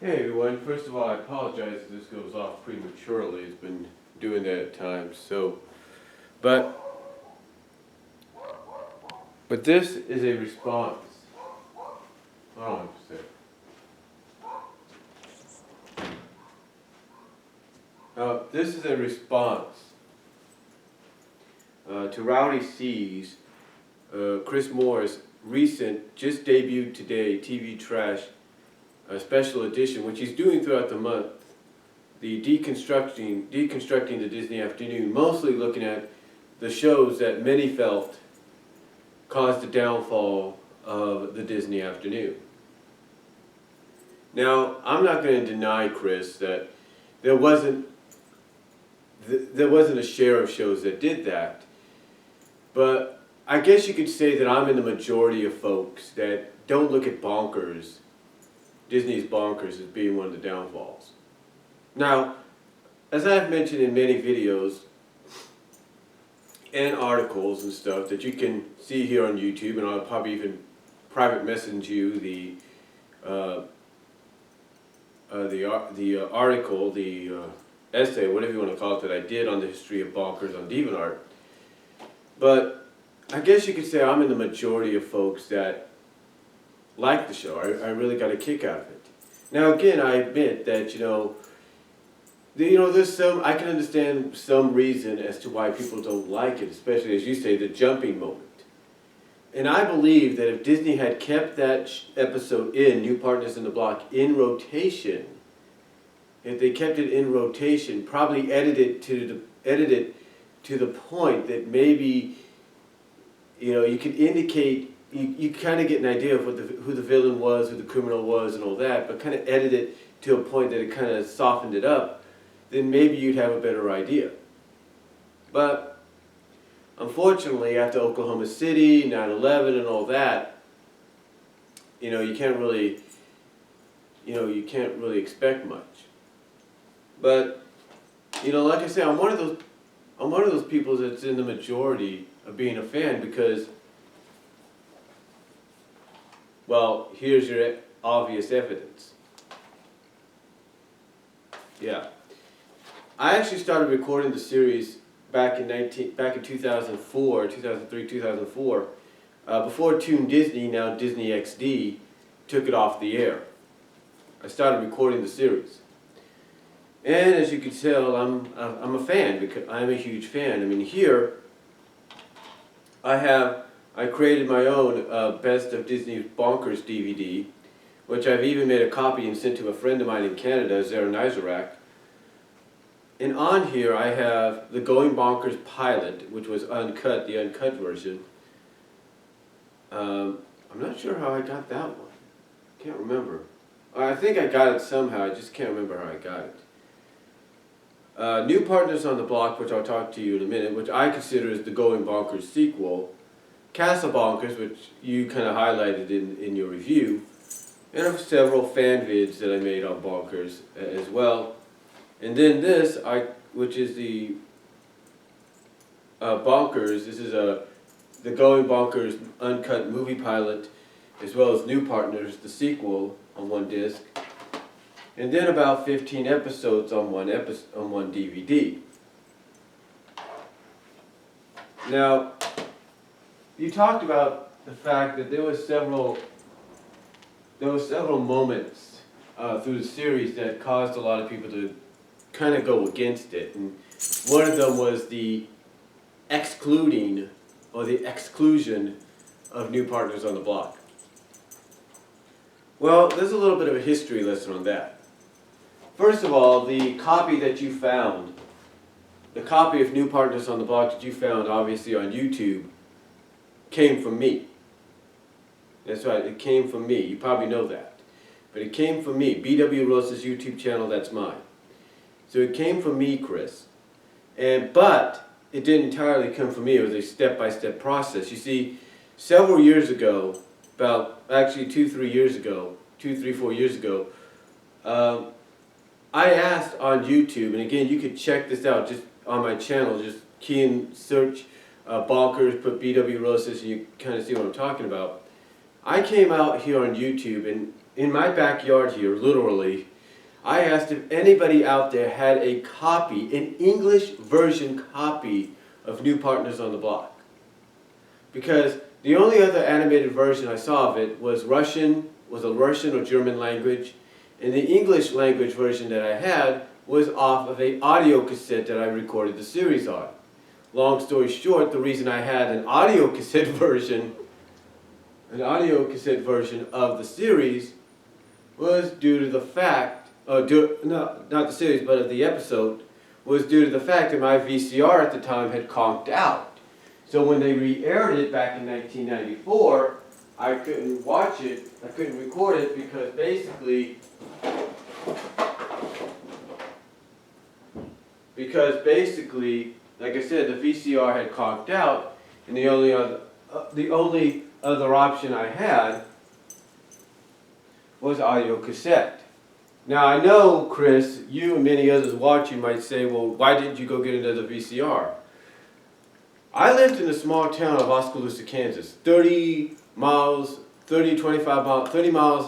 Hey everyone, first of all I apologize if this goes off prematurely. It's been doing that at times. But this is a response. I don't have to say. This is a response to RowdyC's Chris Moore's recent, just debuted today, TV Trash special edition, which he's doing throughout the month, the deconstructing the Disney afternoon, mostly looking at the shows that many felt caused the downfall of the Disney afternoon. Now, I'm not going to deny, Chris, that there wasn't a share of shows that did that, but I guess you could say that I'm in the majority of folks that don't look at Bonkers, Disney's Bonkers, as being one of the downfalls. Now, as I've mentioned in many videos and articles and stuff that you can see here on YouTube, and I'll probably even private message you the article, the essay, whatever you want to call it, that I did on the history of Bonkers on DeviantArt. But I guess you could say I'm in the majority of folks that like the show. I really got a kick out of it. Now again, I admit that there's some, I can understand some reason as to why people don't like it, especially as you say, the jumping moment. And I believe that if Disney had kept that episode in, New Partners in the Block, in rotation, if they kept it in rotation, probably edited to the point that maybe you could indicate, you kind of get an idea of who the villain was, who the criminal was, and all that, but kind of edit it to a point that it kind of softened it up, then maybe you'd have a better idea. But unfortunately, after Oklahoma City, 9/11, and all that, you can't really expect much. But like I say, I'm one of those people that's in the majority of being a fan because, well, here's your obvious evidence. Yeah. I actually started recording the series back in 2004, 2003, 2004, before Toon Disney, now Disney XD, took it off the air. I started recording the series. And as you can tell, I'm a fan, because I'm a huge fan. I mean, here I created my own Best of Disney Bonkers DVD, which I've even made a copy and sent to a friend of mine in Canada, Zara Nizarak. And on here I have the Going Bonkers pilot, which was uncut, the uncut version. I'm not sure how I got that one. Can't remember. I think I got it somehow, I just can't remember how I got it. New Partners on the Block, which I'll talk to you in a minute, which I consider is the Going Bonkers sequel. Castle Bonkers, which you kind of highlighted in your review. And several fan vids that I made on Bonkers as well. And then this, which is the Bonkers. This is the Going Bonkers uncut movie pilot, as well as New Partners, the sequel, on one disc. And then about 15 episodes on one DVD. Now, you talked about the fact that there were several moments through the series that caused a lot of people to kind of go against it, and one of them was the exclusion of New Partners on the Block. Well, there's a little bit of a history lesson on that. First of all, the copy that you found, the copy of New Partners on the Block that you found obviously on YouTube, came from me. That's right, it came from me. You probably know that. But it came from me. B.W. Rosa's YouTube channel, that's mine. So it came from me, Chris. But it didn't entirely come from me. It was a step-by-step process. You see, several years ago, about actually 4 years ago, I asked on YouTube, and again, you could check this out just on my channel, just key in search Bonkers, put B.W. Rosas, and you kind of see what I'm talking about. I came out here on YouTube, and in my backyard here, literally, I asked if anybody out there had a copy, an English version copy of New Partners on the Block. Because the only other animated version I saw of it was a Russian or German language, and the English language version that I had was off of an audio cassette that I recorded the series on. Long story short, the reason I had an audio cassette version of the series was due to the fact, not the series, but of the episode, was due to the fact that my VCR at the time had conked out. So when they re-aired it back in 1994, I couldn't watch it, I couldn't record it because basically, like I said, the VCR had conked out, and the only other option I had was audio cassette. Now I know, Chris, you and many others watching might say, well, why didn't you go get another VCR? I lived in a small town of Oskaloosa, Kansas, 30 miles or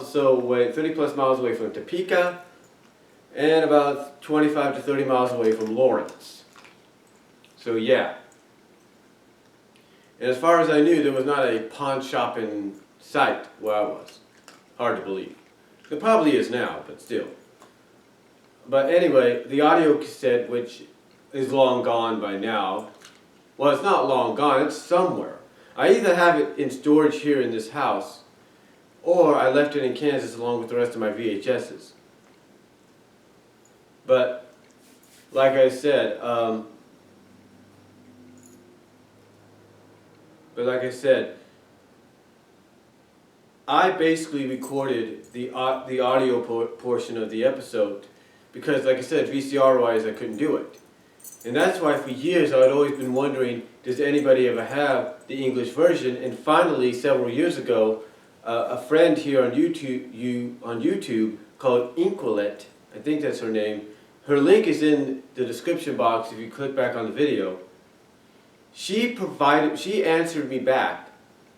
so away, 30 plus miles away from Topeka, and about 25 to 30 miles away from Lawrence. So yeah. And as far as I knew, there was not a pawn shop in sight where I was. Hard to believe. There probably is now, but still. But anyway, the audio cassette, which is long gone by now, well, it's not long gone, it's somewhere. I either have it in storage here in this house, or I left it in Kansas along with the rest of my VHSs. But, like I said, I basically recorded the audio portion of the episode because, like I said, VCR-wise I couldn't do it. And that's why for years I had always been wondering, does anybody ever have the English version? And finally, several years ago, a friend here on YouTube called Inquilet, I think that's her name, her link is in the description box if you click back on the video. She answered me back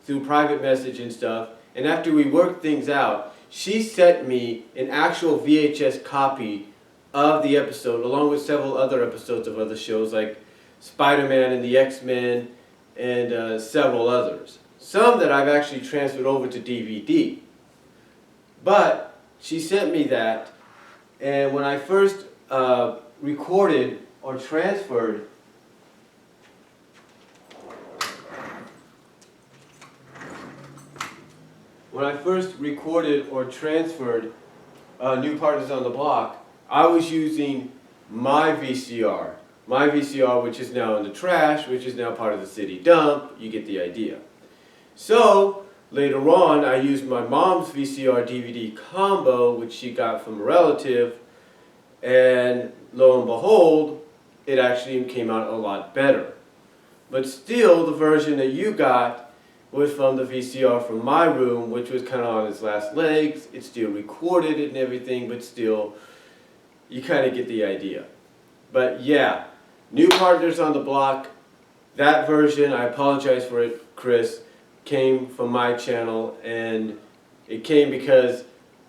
through private message and stuff, and after we worked things out, she sent me an actual VHS copy of the episode, along with several other episodes of other shows like Spider-Man and the X-Men and several others. Some that I've actually transferred over to DVD. But she sent me that, and when I first recorded or transferred New Partners on the Block, I was using my VCR. My VCR, which is now in the trash, which is now part of the city dump. You get the idea. So, later on, I used my mom's VCR DVD combo, which she got from a relative, and lo and behold, it actually came out a lot better. But still, the version that you got was from the VCR from my room, which was kind of on its last legs. It still recorded it and everything, but still, you kind of get the idea. But yeah, New Partners on the Block, that version, I apologize for it, Chris, came from my channel, and it came because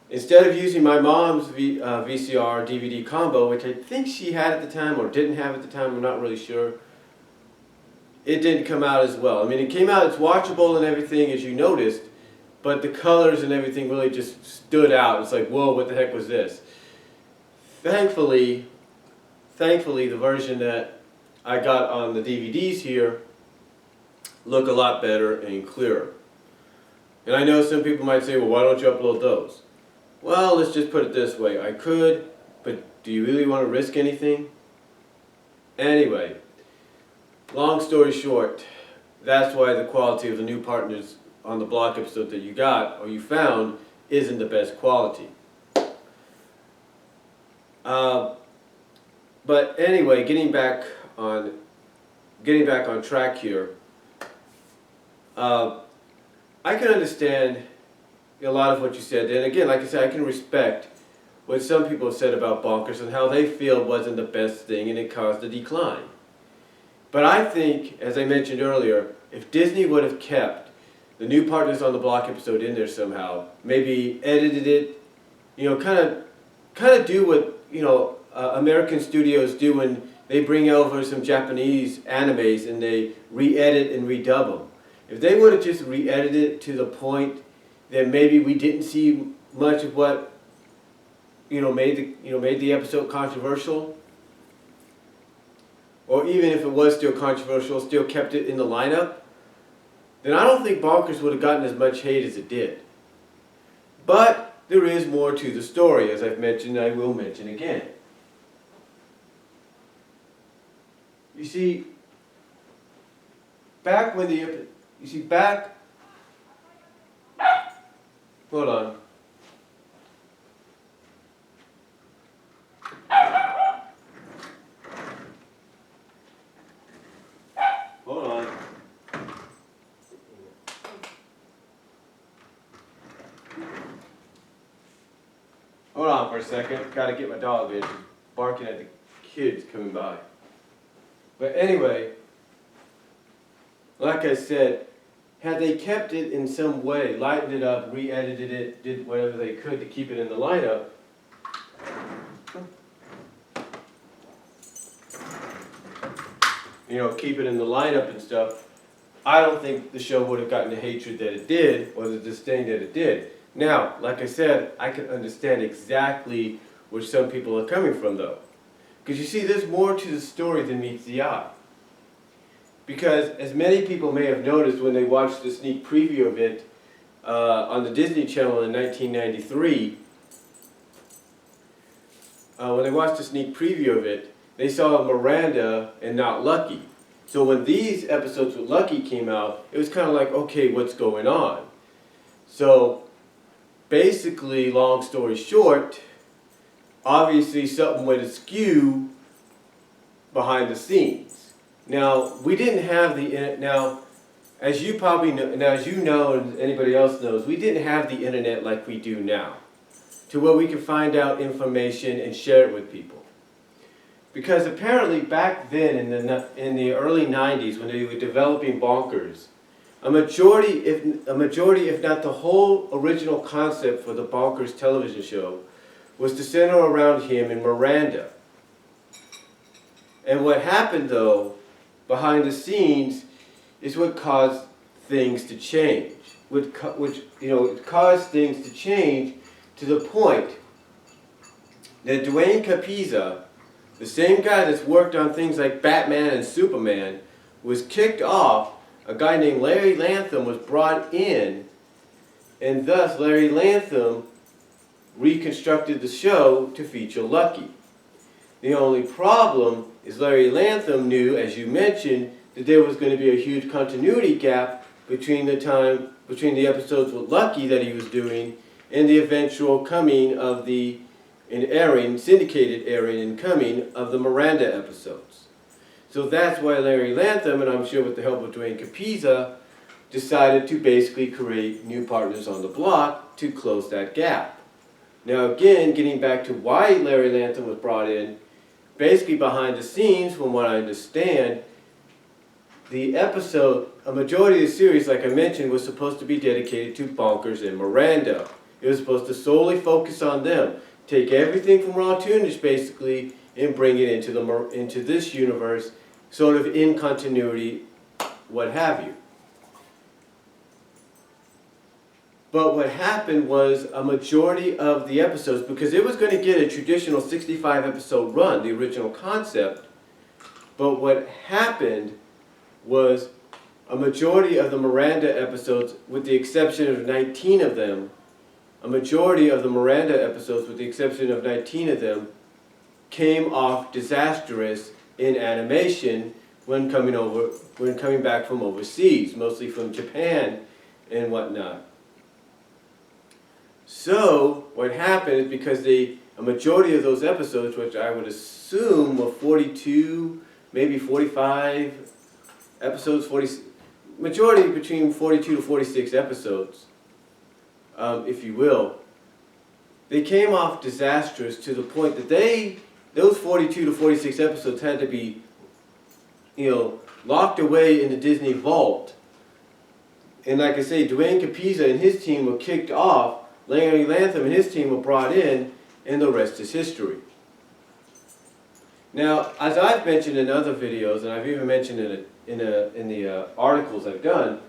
instead of using my mom's VCR DVD combo, which I think she had at the time or didn't have at the time, I'm not really sure, it didn't come out as well. I mean, it came out, it's watchable and everything, as you noticed, but the colors and everything really just stood out. It's like, whoa, what the heck was this? Thankfully, the version that I got on the DVDs here look a lot better and clearer. And I know some people might say, well, why don't you upload those? Well, let's just put it this way. I could, but do you really want to risk anything? Anyway, long story short, that's why the quality of the New Partners on the Block episode that you got, or you found, isn't the best quality. But anyway, getting back on track here, I can understand a lot of what you said. And again, like I said, I can respect what some people have said about Bonkers and how they feel wasn't the best thing and it caused a decline. But I think, as I mentioned earlier, if Disney would have kept the New Partners on the Block episode in there somehow, maybe edited it, kind of kind of do what, American studios do when they bring over some Japanese animes and they re-edit and redub them. If they would have just re-edited it to the point that maybe we didn't see much of what made the episode controversial, or even if it was still controversial, still kept it in the lineup, then I don't think Bonkers would have gotten as much hate as it did. But there is more to the story, as I've mentioned, and I will mention again. You see, hold on. Hold on. Hold on for a second. Gotta get my dog in. She's barking at the kids coming by. But anyway, like I said, had they kept it in some way, lightened it up, re-edited it, did whatever they could to keep it in the lineup, keep it in the lineup and stuff, I don't think the show would have gotten the hatred that it did, or the disdain that it did. Now, like I said, I can understand exactly where some people are coming from, though. Because you see, there's more to the story than meets the eye. Because as many people may have noticed when they watched the sneak preview of it on the Disney Channel in 1993, when they watched the sneak preview of it, they saw Miranda and not Lucky. So when these episodes with Lucky came out, it was kind of like, okay, what's going on? So basically, long story short, obviously something went askew behind the scenes. Now, we didn't have as you probably know, and anybody else knows, we didn't have the internet like we do now, to where we can find out information and share it with people. Because apparently back then, in the early 90s, when they were developing Bonkers, a majority, if not the whole original concept for the Bonkers television show, was to center around him and Miranda. And what happened, though, behind the scenes, is what caused things to change. It caused things to change to the point that Dwayne Capiza, the same guy that's worked on things like Batman and Superman, was kicked off. A guy named Larry Lantham was brought in, and thus Larry Lantham reconstructed the show to feature Lucky. The only problem is Larry Lantham knew, as you mentioned, that there was going to be a huge continuity gap between the episodes with Lucky that he was doing and the eventual coming of syndicated airing and coming of the Miranda episodes. So that's why Larry Lantham, and I'm sure with the help of Dwayne Capiza, decided to basically create new partners on the block to close that gap. Now again, getting back to why Larry Lantham was brought in, basically behind the scenes, from what I understand, a majority of the series, like I mentioned, was supposed to be dedicated to Bonkers and Miranda. It was supposed to solely focus on them. Take everything from Raw Tunage, basically, and bring it into this universe, sort of in continuity, what have you. But what happened was a majority of the episodes, because it was going to get a traditional 65 episode run, the original concept, but what happened was a majority of the Miranda episodes, with the exception of 19 of them, came off disastrous in animation when coming back from overseas, mostly from Japan and whatnot. So what happened is, because a majority of those episodes, which I would assume were 42, maybe 45 episodes, majority between 42 to 46 episodes, if you will, they came off disastrous to the point that those 42 to 46 episodes had to be, locked away in the Disney vault. And like I say, Dwayne Capiza and his team were kicked off. Larry Lantham and his team were brought in, and the rest is history. Now, as I've mentioned in other videos, and I've even mentioned in the articles I've done,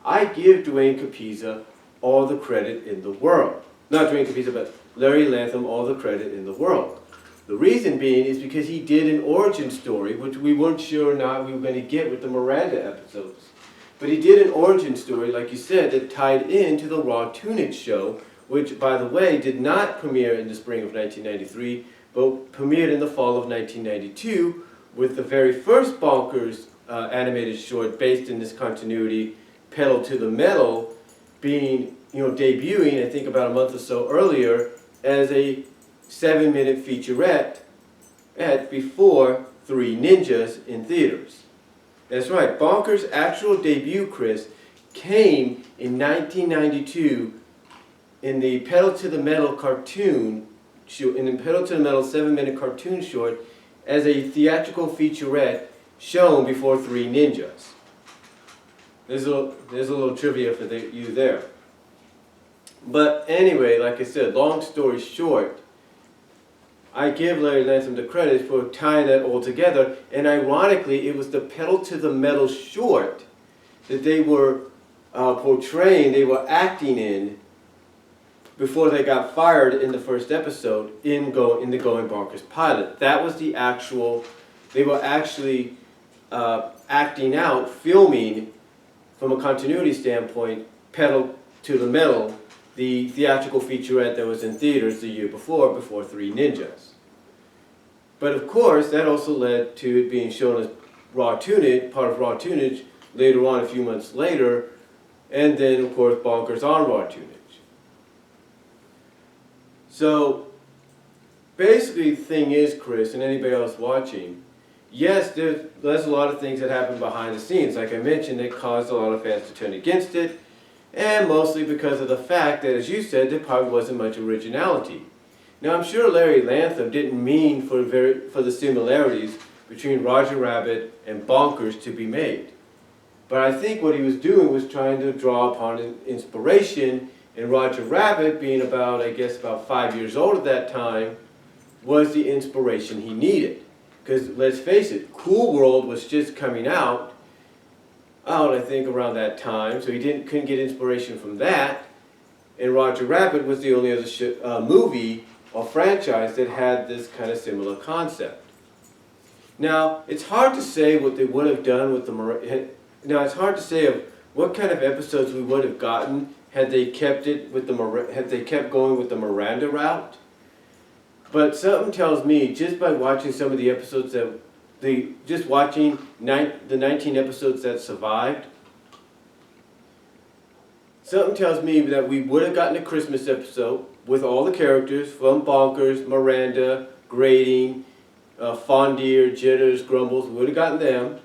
I give Dwayne Capizza all the credit in the world. Not Dwayne Capizza, but Larry Lantham all the credit in the world. The reason being is because he did an origin story, which we weren't sure or not we were going to get with the Miranda episodes. But he did an origin story, like you said, that tied into the Raw Tunage show, which, by the way, did not premiere in the spring of 1993, but premiered in the fall of 1992, with the very first Bonkers animated short based in this continuity, Pedal to the Metal, being, debuting, I think about a month or so earlier, as a 7-minute featurette before Three Ninjas in theaters. That's right, Bonkers' actual debut, Chris, came in 1992 in the Pedal to the Metal cartoon, in the Pedal to the Metal 7-minute cartoon short, as a theatrical featurette shown before Three Ninjas. There's a little trivia for you there. But anyway, like I said, long story short, I give Larry Lantham the credit for tying that all together, and ironically, it was the Pedal to the Metal short that they were portraying, they were acting in, before they got fired in the first episode in the Going Bonkers pilot. That was the actual, they were actually acting out, filming, from a continuity standpoint, Pedal to the Metal, the theatrical featurette that was in theaters the year before Three Ninjas. But of course, that also led to it being shown as Raw Tunage, part of Raw Tunage, later on, a few months later, and then of course Bonkers on Raw Tunage. So basically the thing is, Chris, and anybody else watching, yes, there's a lot of things that happen behind the scenes. Like I mentioned, that caused a lot of fans to turn against it, and mostly because of the fact that, as you said, there probably wasn't much originality. Now, I'm sure Larry Lantham didn't mean for the similarities between Roger Rabbit and Bonkers to be made. But I think what he was doing was trying to draw upon inspiration, and Roger Rabbit, being about 5 years old at that time, was the inspiration he needed. Because let's face it, Cool World was just coming out, I think around that time, so he couldn't get inspiration from that. And Roger Rabbit was the only other movie or franchise that had this kind of similar concept. Now, it's hard to say what they would have done with it's hard to say of what kind of episodes we would have gotten had they kept going with the Miranda route. But something tells me, just by watching some of the episodes just watching the 19 episodes that survived, something tells me that we would have gotten a Christmas episode with all the characters from Bonkers, Miranda, Grading, Fondier, Jitters, Grumbles. We would have gotten them.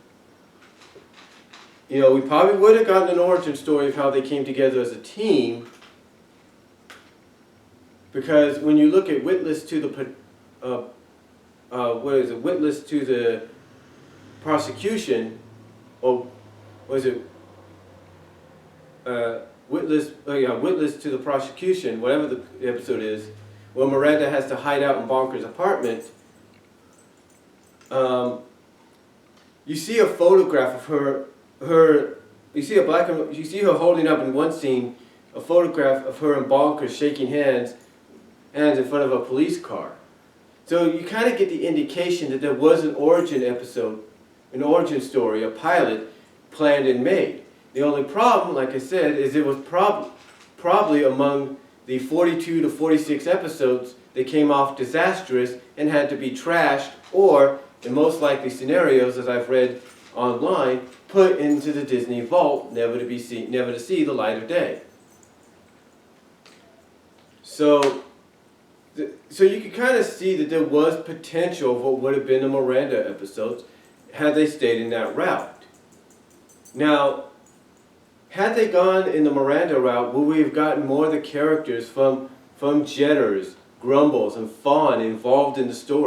We probably would have gotten an origin story of how they came together as a team. Because when you look at Witless to the Witless to the prosecution, or was it Witless to the prosecution, whatever the episode is, when Miranda has to hide out in Bonkers' apartment, you see a photograph of her. You see her holding up in one scene a photograph of her and Bonkers shaking hands in front of a police car. So you kind of get the indication that there was an origin episode, an origin story, a pilot planned and made. The only problem, like I said, is it was probably among the 42 to 46 episodes that came off disastrous and had to be trashed, or, in most likely scenarios, as I've read online, put into the Disney vault, never to see the light of day. So you can kind of see that there was potential for what would have been the Miranda episodes had they stayed in that route. Now, had they gone in the Miranda route, would we have gotten more of the characters from Jetters, Grumbles, and Fawn involved in the story?